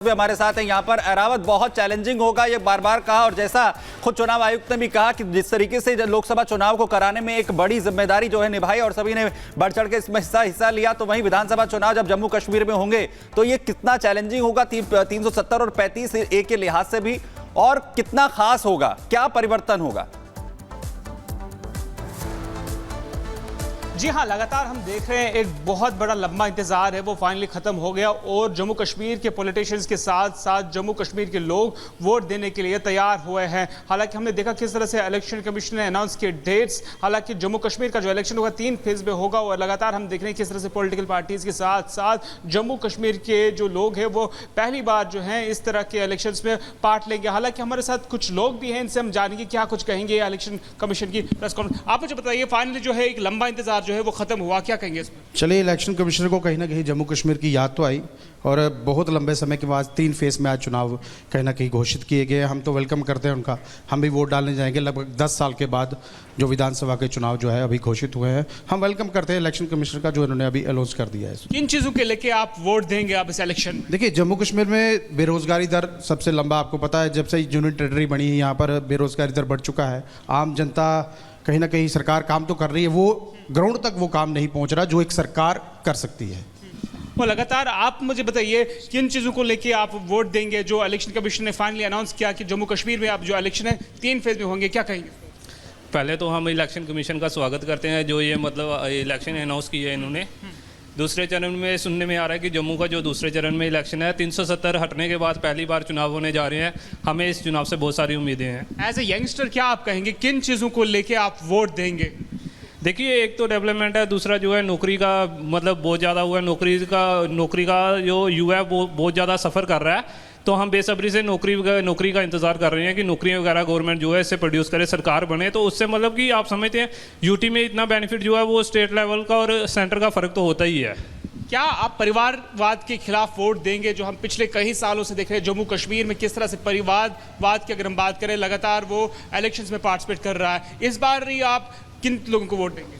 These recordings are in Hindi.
भी हमारे साथ है यहाँ पर। अहरावत बहुत चैलेंजिंग होगा, ये बार बार कहा, और जैसा खुद चुनाव आयुक्त ने भी कहा कि जिस तरीके से लोकसभा चुनाव को कराने में एक बड़ी जिम्मेदारी जो है निभाई और सभी ने बढ़ चढ़ के इसमें हिस्सा लिया, तो वहीं विधानसभा चुनाव जब जम्मू कश्मीर में होंगे तो ये कितना चैलेंजिंग होगा 370 और 35A के लिहाज से भी, और कितना खास होगा, क्या परिवर्तन होगा? जी हाँ, लगातार हम देख रहे हैं एक बहुत बड़ा लंबा इंतजार है वो फाइनली खत्म हो गया और जम्मू कश्मीर के पॉलिटिशियंस के साथ साथ जम्मू कश्मीर के लोग वोट देने के लिए तैयार हुए हैं। हालांकि हमने देखा किस तरह से इलेक्शन कमीशन ने अनाउंस किए डेट्स। हालांकि जम्मू कश्मीर का जो इलेक्शन होगा 3 फेज में होगा और लगातार हम देख रहे हैं किस तरह से पॉलिटिकल पार्टीज के साथ साथ जम्मू कश्मीर के जो लोग हैं वो पहली बार जो है इस तरह के इलेक्शन में पार्ट लेंगे। हालांकि हमारे साथ कुछ लोग भी हैं, इनसे हम जानेंगे क्या कुछ कहेंगे इलेक्शन कमीशन की प्रेस कॉन्फ्रेंस। आप मुझे बताइए, फाइनली जो है एक लंबा इंतजार जो है वो खत्म हुआ, क्या कहेंगे इसमें? चलिए, इलेक्शन कमिश्नर को कहीं ना कहीं जम्मू कश्मीर की याद तो आई और बहुत लंबे समय के बाद 3 फेज में आज चुनाव कहीं ना कहीं घोषित किए गए। हम तो वेलकम करते हैं उनका, हम भी वोट डालने जाएंगे। लगभग 10 साल के बाद जो विधानसभा के चुनाव जो है अभी घोषित हुए हैं, हम वेलकम करते हैं इलेक्शन कमिश्नर का जो इन्होंने अभी अनाउंस कर दिया है। किन चीज़ों के लेके आप वोट देंगे आप इस इलेक्शन में? देखिए, जम्मू कश्मीर में बेरोजगारी दर सबसे लंबा, आपको पता है, जब से यूनियन टेरिटरी बनी है यहाँ पर बेरोजगारी दर बढ़ चुका है। आम जनता कहीं ना कहीं, सरकार काम तो कर रही है, वो ग्राउंड तक वो काम नहीं पहुंच रहा जो एक सरकार कर सकती है। वो लगातार आप मुझे बताइए किन चीज़ों को लेके आप वोट देंगे जो इलेक्शन कमीशन ने फाइनली अनाउंस किया कि जम्मू कश्मीर में आप जो इलेक्शन है 3 फेज में होंगे, क्या कहेंगे? पहले तो हम इलेक्शन कमीशन का स्वागत करते हैं जो ये मतलब इलेक्शन अनाउंस किया है इन्होंने। दूसरे चरण में सुनने में आ रहा है कि जम्मू का जो दूसरे चरण में इलेक्शन है 370 हटने के बाद पहली बार चुनाव होने जा रहे हैं। हमें इस चुनाव से बहुत सारी उम्मीदें हैं। एज ए यंगस्टर क्या आप कहेंगे, किन चीज़ों को लेके आप वोट देंगे? देखिए, एक तो डेवलपमेंट है, दूसरा जो है नौकरी का मतलब बहुत ज़्यादा हुआ है। नौकरी का जो युवा है वो बहुत ज़्यादा सफ़र कर रहा है, तो हम बेसब्री से नौकरी का इंतज़ार कर रहे हैं कि नौकरियां वगैरह गवर्नमेंट जो है इससे प्रोड्यूस करे, सरकार बने। तो उससे मतलब कि आप समझते हैं यूटी में इतना बेनिफिट जो है वो स्टेट लेवल का और सेंटर का फ़र्क तो होता ही है। क्या आप परिवारवाद के खिलाफ वोट देंगे जो हम पिछले कई सालों से देख रहे हैं जम्मू कश्मीर में किस तरह से परिवारवाद की अगर हम बात करें लगातार वो इलेक्शंस में पार्टिसिपेट कर रहा है, इस बार ही आप किन लोगों को वोट देंगे?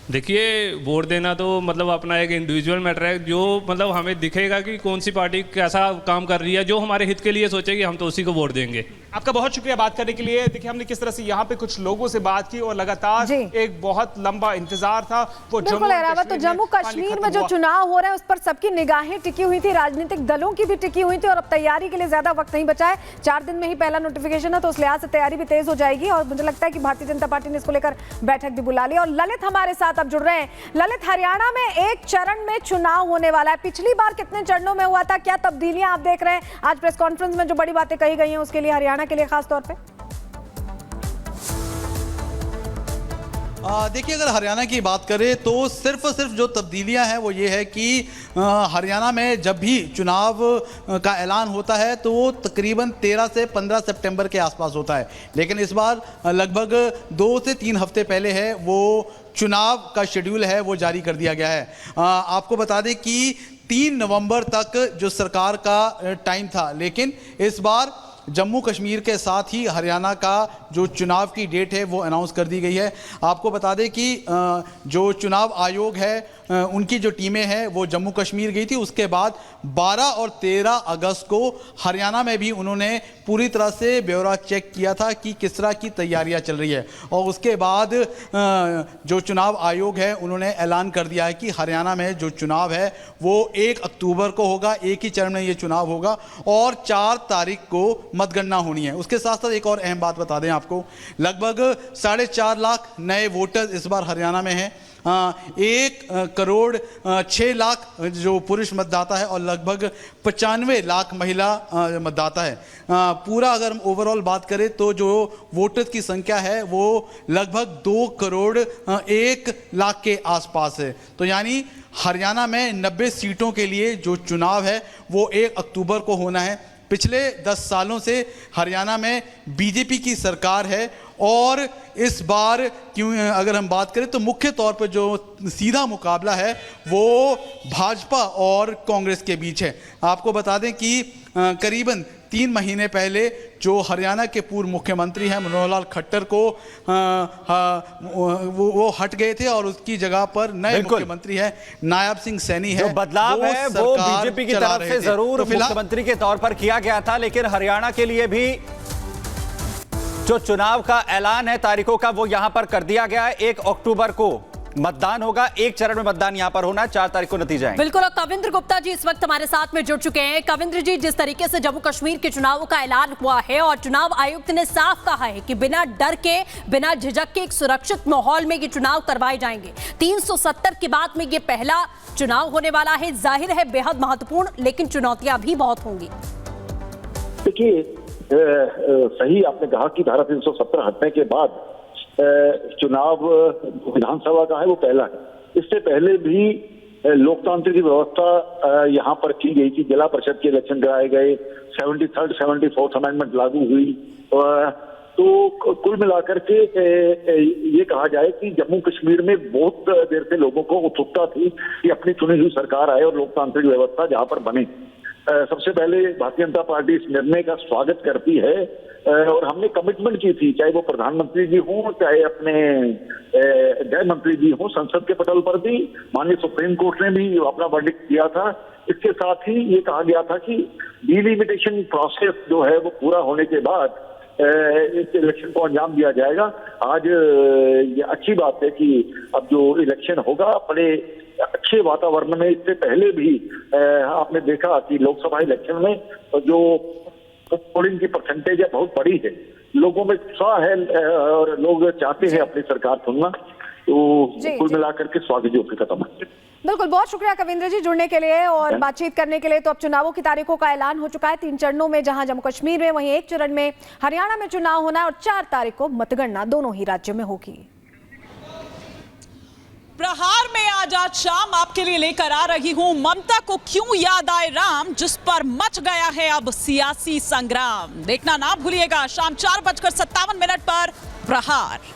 देखिए, वोट देना तो मतलब अपना एक इंडिविजुअल मैटर है। जो मतलब हमें दिखेगा कि कौन सी पार्टी कैसा काम कर रही है, जो हमारे हित के लिए सोचेगी, हम तो उसी को वोट देंगे। आपका बहुत शुक्रिया बात करने के लिए। देखिए, हमने किस तरह से यहाँ पे कुछ लोगों से बात की और लगातार एक बहुत लंबा इंतजार था वो बिल्कुल अहरावत। तो जम्मू कश्मीर में जो चुनाव हो रहा है उस पर सबकी निगाहें टिकी हुई थी, राजनीतिक दलों की भी टिकी हुई थी, और अब तैयारी के लिए ज्यादा वक्त नहीं बचा है। 4 दिन में ही पहला नोटिफिकेशन है, तो उस लिहाज से तैयारी भी तेज हो जाएगी और मुझे लगता है कि भारतीय जनता पार्टी ने इसको लेकर बैठक भी बुला ली। और ललित हमारे साथ अब जुड़ रहे हैं। ललित, हरियाणा में एक चरण में चुनाव होने वाला है, पिछली बार कितने चरणों में हुआ था, क्या तब्दीलियां आप देख रहे हैं? आज प्रेस कॉन्फ्रेंस में जो बड़ी बातें कही गई हैं उसके लिए, हरियाणा के लिए खास तौर पे। देखिए, अगर हरियाणा की बात करें तो सिर्फ और सिर्फ जो तब्दीलियां हैं वो ये है कि हरियाणा में जब भी चुनाव का ऐलान होता है तो वो तकरीबन 13 से 15 सितंबर के आसपास होता है, लेकिन इस बार लगभग 2 से 3 हफ्ते पहले है वो चुनाव का शेड्यूल है वो जारी कर दिया गया है। आपको बता दें कि 3 नवंबर तक जो सरकार का टाइम था, लेकिन इस बार जम्मू कश्मीर के साथ ही हरियाणा का जो चुनाव की डेट है वो अनाउंस कर दी गई है। आपको बता दें कि जो चुनाव आयोग है उनकी जो टीमें हैं वो जम्मू कश्मीर गई थी, उसके बाद 12 और 13 अगस्त को हरियाणा में भी उन्होंने पूरी तरह से ब्यौरा चेक किया था कि किस तरह की तैयारियां चल रही है, और उसके बाद जो चुनाव आयोग है उन्होंने ऐलान कर दिया है कि हरियाणा में जो चुनाव है वो 1 अक्टूबर को होगा, एक ही चरण में ये चुनाव होगा और 4 तारीख को मतगणना होनी है। उसके साथ साथ एक और अहम बात बता दें आपको, लगभग 4.5 लाख नए वोटर्स इस बार हरियाणा में हैं। 1 करोड़ 6 लाख जो पुरुष मतदाता है और लगभग 95 लाख महिला मतदाता है। पूरा अगर हम ओवरऑल बात करें तो जो वोटर्स की संख्या है वो लगभग 2 करोड़ 1 लाख के आसपास है। तो यानी हरियाणा में 90 सीटों के लिए जो चुनाव है वो 1 अक्टूबर को होना है। पिछले 10 सालों से हरियाणा में बीजेपी की सरकार है और इस बार क्यों अगर हम बात करें तो मुख्य तौर पर जो सीधा मुकाबला है वो भाजपा और कांग्रेस के बीच है। आपको बता दें कि करीबन 3 महीने पहले जो हरियाणा के पूर्व मुख्यमंत्री हैं मनोहर लाल खट्टर को वो हट गए थे और उसकी जगह पर नए मुख्यमंत्री है नायब सिंह सैनी है। जो बदलाव है वो बीजेपी की तरफ से जरूर मुख्यमंत्री के तौर पर किया गया था, लेकिन हरियाणा के लिए भी जो चुनाव का ऐलान है तारीखों का वो यहां पर कर दिया गया है। 1 अक्टूबर को मतदान होगा, एक चरण में मतदान यहां पर होना, 4 तारीख को नतीजा आएंगे। बिल्कुल। और कविंद्र गुप्ता जी इस वक्त हमारे साथ में जुड़ चुके हैं। कविंद्र जी, जिस तरीके से जम्मू कश्मीर के चुनावों का ऐलान हुआ है और चुनाव आयुक्त ने साफ कहा है कि बिना डर के, बिना झिझक के एक सुरक्षित माहौल में ये चुनाव करवाए जाएंगे। 370 के बाद में ये पहला चुनाव होने वाला है, जाहिर है बेहद महत्वपूर्ण, लेकिन चुनौतियां भी बहुत होंगी। देखिए, सही आपने कहा कि धारा 370 हटने के बाद चुनाव विधानसभा का है वो पहला है। इससे पहले भी लोकतांत्रिक व्यवस्था यहाँ पर की गई थी, जिला परिषद के इलेक्शन कराए गए, 73rd 74th अमेंडमेंट लागू हुई। तो कुल मिलाकर के ये कहा जाए कि जम्मू कश्मीर में बहुत देर से लोगों को उत्सुकता थी कि अपनी चुनी हुई सरकार आए और लोकतांत्रिक व्यवस्था जहाँ पर बने। सबसे पहले भारतीय जनता पार्टी इस निर्णय का स्वागत करती है और हमने कमिटमेंट की थी, चाहे वो प्रधानमंत्री जी हों, चाहे अपने गृह मंत्री जी हों, संसद के पटल पर भी माननीय सुप्रीम कोर्ट ने भी अपना वर्डिक्ट दिया था। इसके साथ ही ये कहा गया था कि डिलिमिटेशन प्रोसेस जो है वो पूरा होने के बाद इस इलेक्शन को अंजाम दिया जाएगा। आज ये अच्छी बात है कि अब जो इलेक्शन होगा बड़े अच्छे वातावरण में, इससे पहले भी आपने देखा कि लोकसभा इलेक्शन में जो पोलिंग की परसेंटेज है बहुत बड़ी है, लोगों में उत्साह है और लोग चाहते हैं अपनी सरकार चुनना। तो कुल मिलाकर के स्वागत जो खत्म है। बिल्कुल, बहुत शुक्रिया कविंद्र जी जुड़ने के लिए और बातचीत करने के लिए। तो अब चुनावों की तारीखों का ऐलान हो चुका है, 3 चरणों में, जहां जम्मू कश्मीर में, वहीं 1 चरण में हरियाणा में चुनाव होना है और 4 तारीख को मतगणना दोनों ही राज्यों में होगी। प्रहार में आज शाम आपके लिए लेकर आ रही हूं ममता को क्यों याद आए राम, जिस पर मच गया है अब सियासी संग्राम। देखना ना भूलिएगा शाम 4:57 पर प्रहार।